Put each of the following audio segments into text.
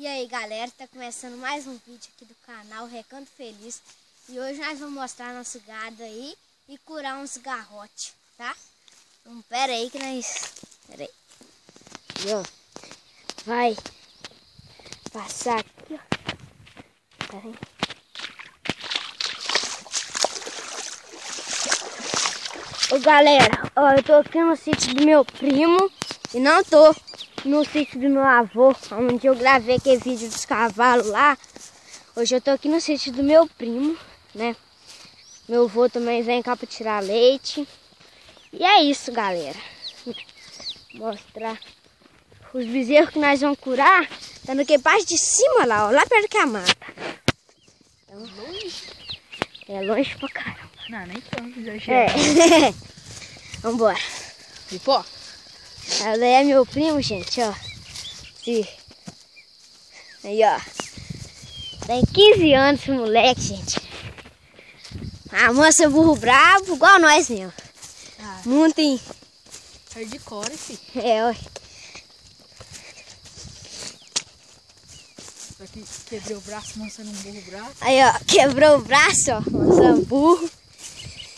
E aí galera, tá começando mais um vídeo aqui do canal Recanto Feliz. E hoje nós vamos mostrar nosso gado aí e curar uns garrotes, tá? Então pera aí que nós... Pera aí. E, ó, vai passar aqui, ó. Pera aí. Ô galera, ó, eu tô aqui no sítio do meu primo e não tô no sítio do meu avô, onde eu gravei aquele vídeo dos cavalos lá. Hoje eu tô aqui no sítio do meu primo, né? Meu avô também vem cá pra tirar leite. E é isso, galera. Mostrar os bezerros que nós vamos curar. Tá naquele parte de cima lá, ó, lá perto que a mata. Então, longe? É longe pra caramba. Não, nem tanto, já chega. É. Vambora. Pipó? Ela é meu primo, gente, ó. Sim. Aí, ó. Tem 15 anos esse moleque, gente. A moça é burro bravo, igual nós mesmo. Ah, Muito em... hardcore, filho. É, ó. Aqui quebrei o braço, mostrando um burro bravo. Aí, ó. Quebrou o braço, ó. Mostrando burro.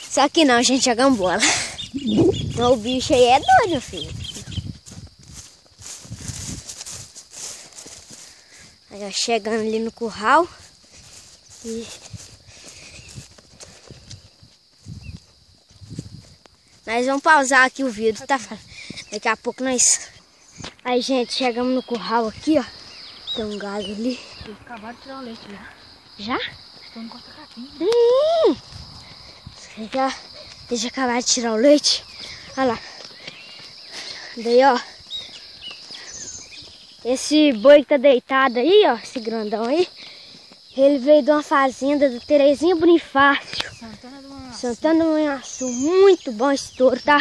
Só que não, gente, jogamos bola. O bicho aí é doido, meu filho. Aí, ó, chegando ali no curral. E... nós vamos pausar aqui o vídeo, tá? Daqui a pouco nós... Aí, gente, chegamos no curral aqui, ó. Tem um galo ali. Eles acabaram de tirar o leite já. Já? Estão no corta-capim. Deixa eu acabar de tirar o leite. Olha lá. Daí, ó. Esse boi que tá deitado aí, ó. Esse grandão aí. Ele veio de uma fazenda da Terezinha Bonifácio. Santana do Manhuaçu. Muito bom esse touro, tá?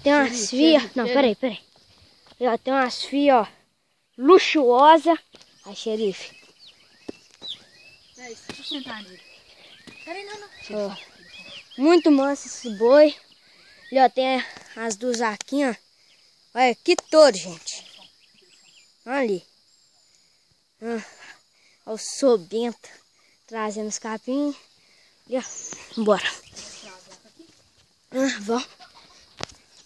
Tem umas fias. Não, peraí. E, ó, tem umas fias, ó. Luxuosa. Aí, xerife. Deixa eu sentar nele. Peraí, não. Ó. Muito manso esse boi. E ó, tem as duas aqui, ó. Olha que touro, gente. Olha ali. Olha o sobento trazendo os capim. E ó, bora. Vamos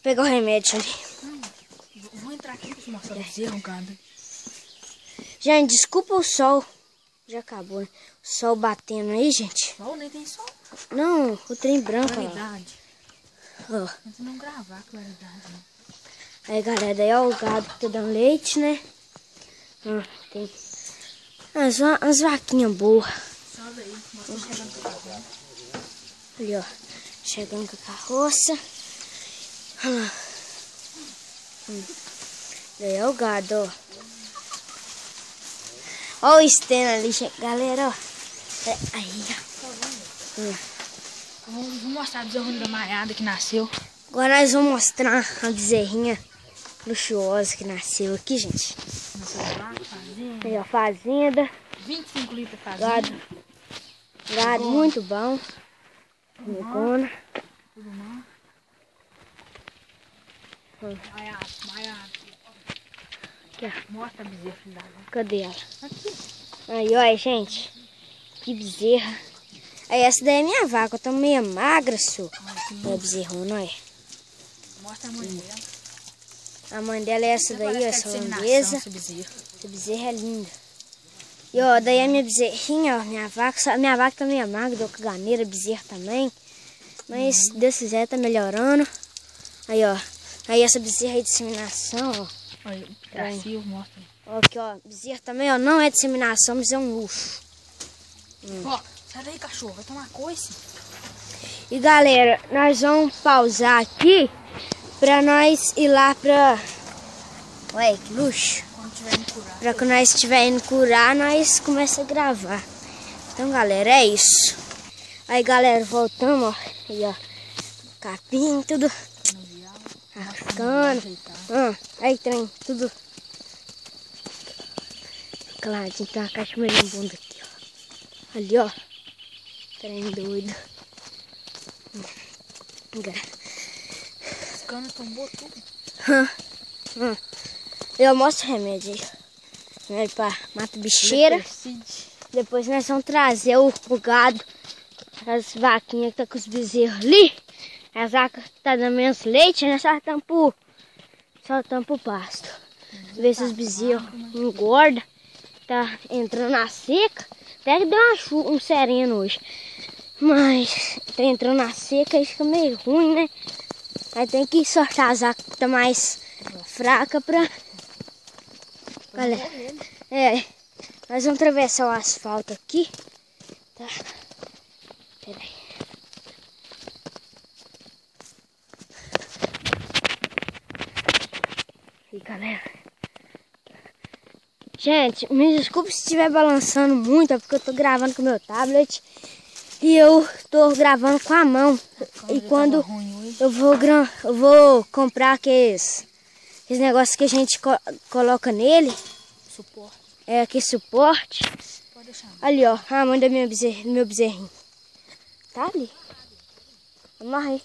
pegar o remédio ali. Vou entrar aqui pra te mostrar o bezerro, gado. Gente, desculpa o sol. Já acabou, né? O sol batendo aí, gente. Sol, nem tem sol. Não, o trem branco. Claridade. Ó. Mas não gravar claridade, né? Aí, galera, daí ó, o gado que tá dando leite, né? Tem umas vaquinhas boas. Salve aí, mostra chegando com o carro. Ali, ó. Chegando com a carroça. Daí ó o gado, ó. Ó o Stena ali, galera, ó. Aí, ó. Vamos mostrar a bezerra da Maiada que nasceu. Agora nós vamos mostrar a bezerrinha luxuosa que nasceu aqui, gente. Nasceu lá, fazenda. Aí, ó, fazenda. 25 litros fazenda. Gado muito bom. Micona. Tudo bom? Maiada. Aqui, ó. Mostra a bezerra, filho da mãe. Cadê ela? Aqui. Aí, olha, gente. Que bezerra. Aí, essa daí é minha vaca. Eu tô meio magra, senhor. É bezerrona, olha. Mostra a mãe dela. A mãe dela é essa daí, ó, essa holandesa. Essa bezerra. Essa bezerra é linda. E, ó, daí a minha bezerrinha, ó, minha vaca tá meio magra, deu caganeira, bezerra também. Mas, se Deus quiser, tá melhorando. Aí, ó. Aí, essa bezerra aí de inseminação, ó. Olha, o pedacinho, mostra. Ó, aqui, ó. Bezerra também, ó, não é de inseminação, mas é um luxo. Ó, sai daí, cachorro. Vai tomar coice. E, galera, nós vamos pausar aqui pra nós ir lá pra... Ué, que luxo. Quando tiver indo curar. Pra quando nós estiver indo curar, nós começamos a gravar. Então, galera, é isso. Aí, galera, voltamos, ó. Aí, ó. Capim, tudo. Arcano. Aí, trem, tudo. Claro, tem uma caixa marimbunda aqui, ó. Ali, ó. Trem doido. Os canos tombou tudo. Eu mostro o remédio aí. Aí pra mata bicheira. Depois nós vamos trazer o gado. As vaquinhas que tá com os bezerros ali. As vacas que tá dando menos leite, nós só tampa o pasto. Ver se os bezerros engordam. Tá entrando na seca. Até que deu uma chuva, um sereno hoje. Mas tá entrando na seca e fica meio ruim, né? Aí tem que sortar as vacas que tá mais fraca pra... Galera, nós vamos atravessar o asfalto aqui. Tá? Pera aí. E galera, gente, me desculpe se estiver balançando muito, é porque eu tô gravando com o meu tablet e eu tô gravando com a mão. E quando eu vou comprar aqueles negócios que a gente coloca nele, suporte. Que suporte. Pode deixar. Ali, ó, a mãe do meu bezerrinho. Tá ali. Amarra aí.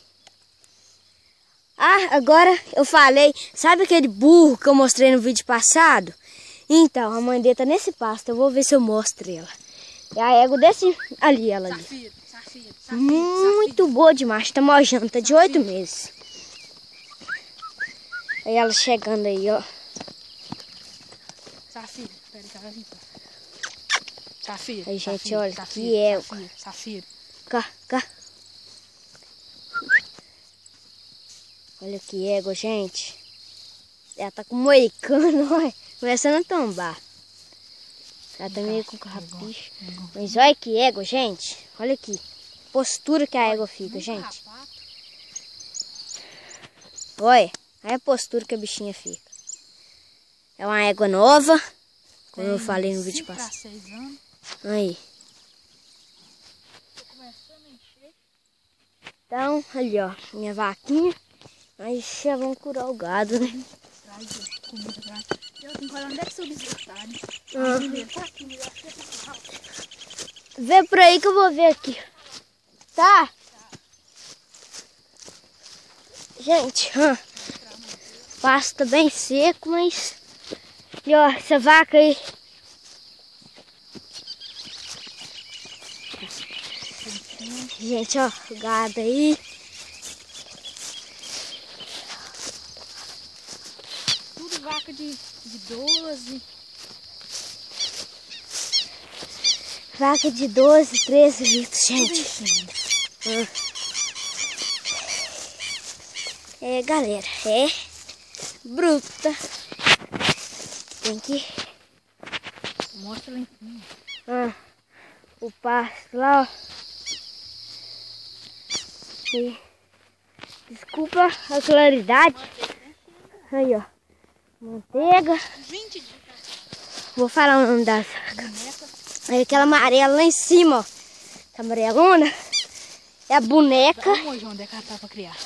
Ah, agora eu falei, sabe aquele burro que eu mostrei no vídeo passado? Então, a mãe dele tá nesse pasto, eu vou ver se eu mostro ela. E a égua desse, ali, ela ali. Safira. Muito boa demais, tá mojando, tá de 8 meses. Aí ela chegando aí, ó. Safira, pera que ela vem cá. Safira. Aí, gente, Safira, olha, Safira, que égua. Safira. Cá. Olha que égua, gente. Ela tá com moicano, olha. Começando a tombar. Ela tá meio com carrapicho. Mas olha que égua, gente. Olha aqui. Postura que a égua fica, gente. Olha. Olha a postura que a bichinha fica. É uma égua nova. Como eu falei no vídeo passado. 6 anos. Aí. Tô começando a encher. Então, ali ó. Minha vaquinha. Aí já vamos curar o gado, né? Traz comida pra... Eu tenho que olhar onde é que seu bezerro tá, né? Tá aqui, me dá. Vê por aí que eu vou ver aqui. Tá? Gente, o pasto tá bem seco, mas... E ó, essa vaca aí... Gente, ó, o gado aí... Tudo vaca de 12... Vaca de 12, 13 litros, gente. Galera, bruta. Tem que... Mostra lá em cima. O pasto lá, ó. E... Desculpa a claridade. Aí, ó. Manteiga. 20 dias. Vou falar o nome das vacas. Aí aquela amarela lá em cima, ó. Essa amarelona é a boneca. Vamos onde é que ela tá pra criar.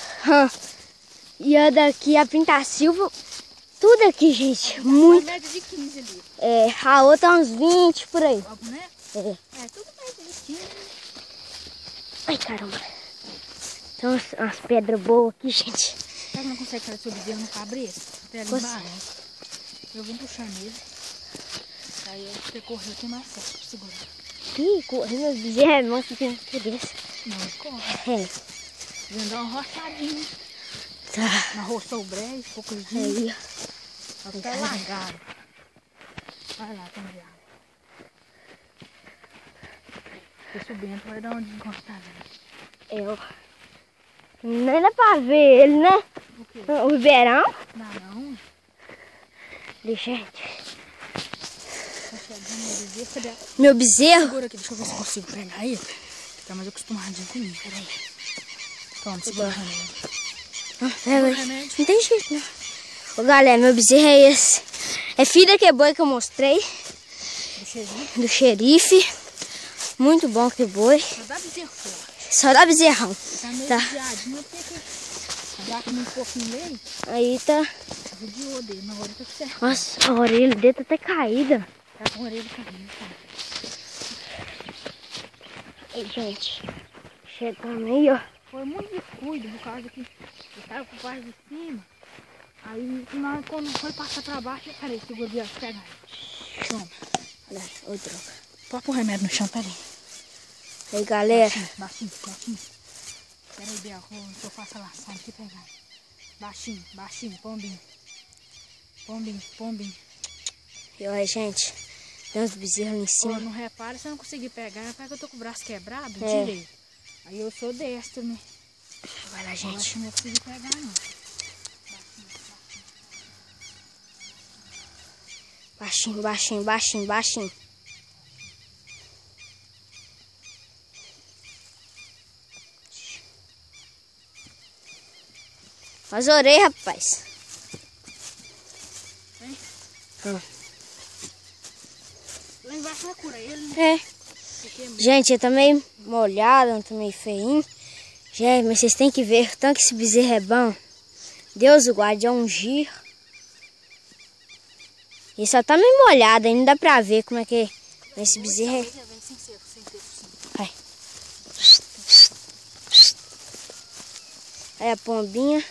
E a daqui, a Pintacilva. Tudo aqui, gente. Muito. Média de 15 ali. A outra uns 20 por aí. A boneca? Tudo mais de 15. Ai, caramba. São umas pedras boas aqui, gente. Será que não consegue fazer seu bezerro no cabresto? Até ali embaixo. Eu vim puxando ele. Aí você correu, tem mais certo pra segurar. Ih, correu meu bezerro é monstro que por isso. Não, corre. Vem dar uma roçadinha. Tá. Na roça o brejo, poucos dias. Aí, ó. Até largado. Vai lá, tem água. Esse Bento vai dar uma desgostada. ó. Nem dá pra ver ele, né? O quê? O ribeirão. Não. Gente. Tá chegando meu bezerro. Cadê? Meu bezerro? Segura aqui, deixa eu ver se eu consigo pegar ele. Tá mais acostumadinho comigo, peraí. Toma, segura o remédio. Não tem jeito, não. Ô, galera, meu bezerro é esse. É filho daquele boi que eu mostrei. Do xerife. Muito bom aquele boi. Só dá bezerro forte. Só dá bezerrão. Tá meio viadinho, já que um pouquinho dele. Aí tá. Judiou dele, na hora tá certo. Nossa, a orelha dele tá até caída. Tá com a orelha caindo, tá? Aí, gente. Chegando aí, ó. Foi muito descuido, por causa que eu tava por parte de cima. Aí, quando foi passar pra baixo, eu falei, segura o viado, pega aí. Toma. Olha, ô droga. Pode pôr o remédio no chão, peraí. Aí, galera. Baixinho. Peraí, Bel, que eu faço a lação aqui pegar. Baixinho, pombinho. E olha, gente. Tem uns bezerros ali em cima. Ó, não repara se eu não conseguir pegar. É porque eu tô com o braço quebrado, É. tirei. Aí eu sou destro, né? Vai lá, Eu acho gente. que não vou conseguir pegar, não. Baixinho. As orelhas, rapaz. Vem. Ah. Lá embaixo vai curar ele, né? É. Gente, eu tô meio molhado, eu tô meio feinho. Gente, mas vocês têm que ver o tanto que esse bezerro é bom. Deus o guarde, é um giro. E só tá meio molhado, ainda dá pra ver como é que esse bezerro é. Vai. Aí a pombinha.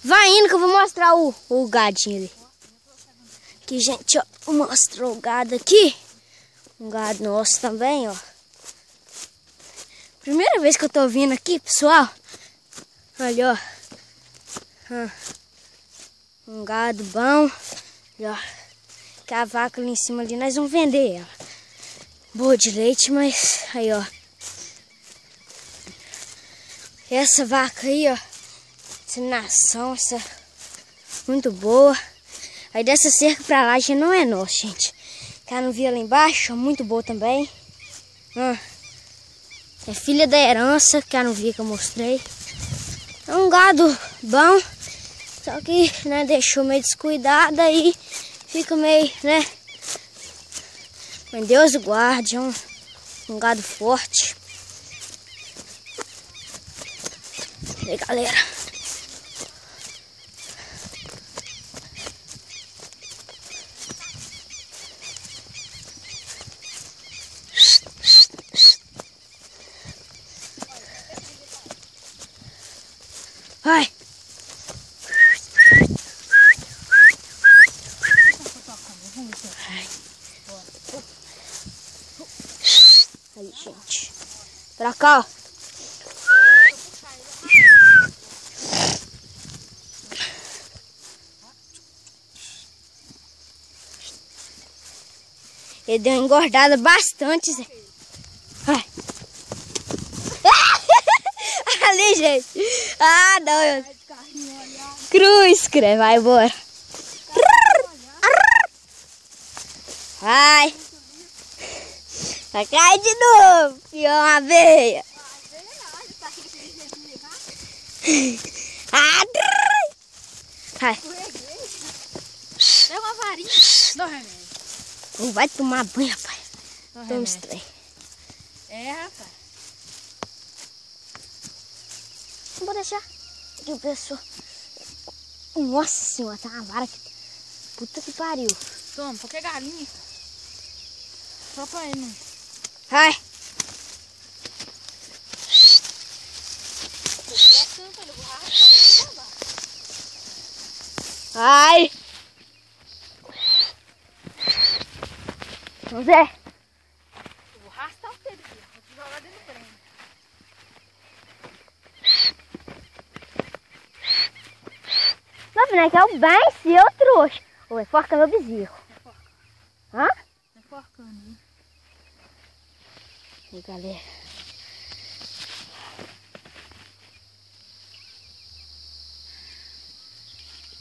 Vai indo que eu vou mostrar o gadinho ali. Aqui, gente, ó. Vou mostrar o gado aqui. Um gado nosso também, ó. Primeira vez que eu tô vindo aqui, pessoal. Olha, ó. Um gado bom. Olha, ó. Que a vaca ali em cima ali, nós vamos vender ela. Boa de leite, mas aí, ó. Essa vaca aí, ó. Inseminação, essa muito boa. Aí dessa cerca pra lá já não é nossa, gente. Tá no via lá embaixo, muito boa também. É filha da herança, que não via que eu mostrei. É um gado bom, só que, né, deixou meio descuidado aí. Fica meio, né? Mas Deus o guarde, é um gado forte. E aí, galera. Vai. Aí, gente. Pra cá, ó. Ele deu uma engordada bastante, Zé. Vai. Ali, gente. Ah, não. Cruz, crê. Vai embora. Vai. Vai cair de novo. Pior uma veia. Vai. Leva uma varinha. Dá o remédio. Não vai tomar banho, rapaz. Dá o Toma remédio. estranho. É, rapaz. Não vou deixar. Aqui o pessoal. Nossa senhora, tá uma vara aqui. Puta que pariu. Toma, qualquer galinha. Só pra ele, né? Vai. Vai. Vamos ver. Eu vou arrastar você daqui. Vou te jogar dentro do trem. Não, filho, que é o bem seu, trouxa. Oi, forca meu bezerro. Hã? Tá forcando, hein? Aí, galera.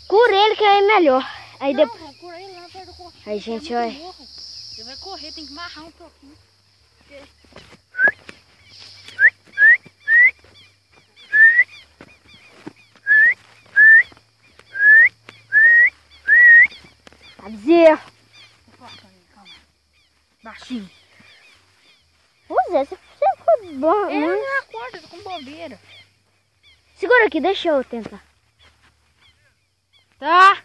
Cura ele que é melhor. Aí Não, depois. vamos por aí lá perto do corpo. Aí, gente, É olha. muito morro. Ele vai correr, tem que amarrar um pouquinho. Bezerro. Tô forcando ele, calma. Baixinho. Ô Zé, você foi bom. Ele Né? não acorda, tô com bobeira. Segura aqui, deixa eu tentar. Tá?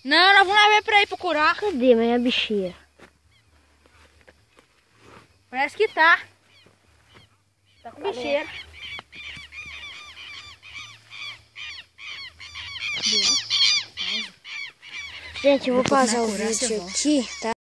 Não, nós vamos levar pra ir procurar. Cadê minha bichinha? Parece que tá. Tá com bicheira. Gente, eu vou Depois pausar na o coragem, vídeo volta. aqui, tá?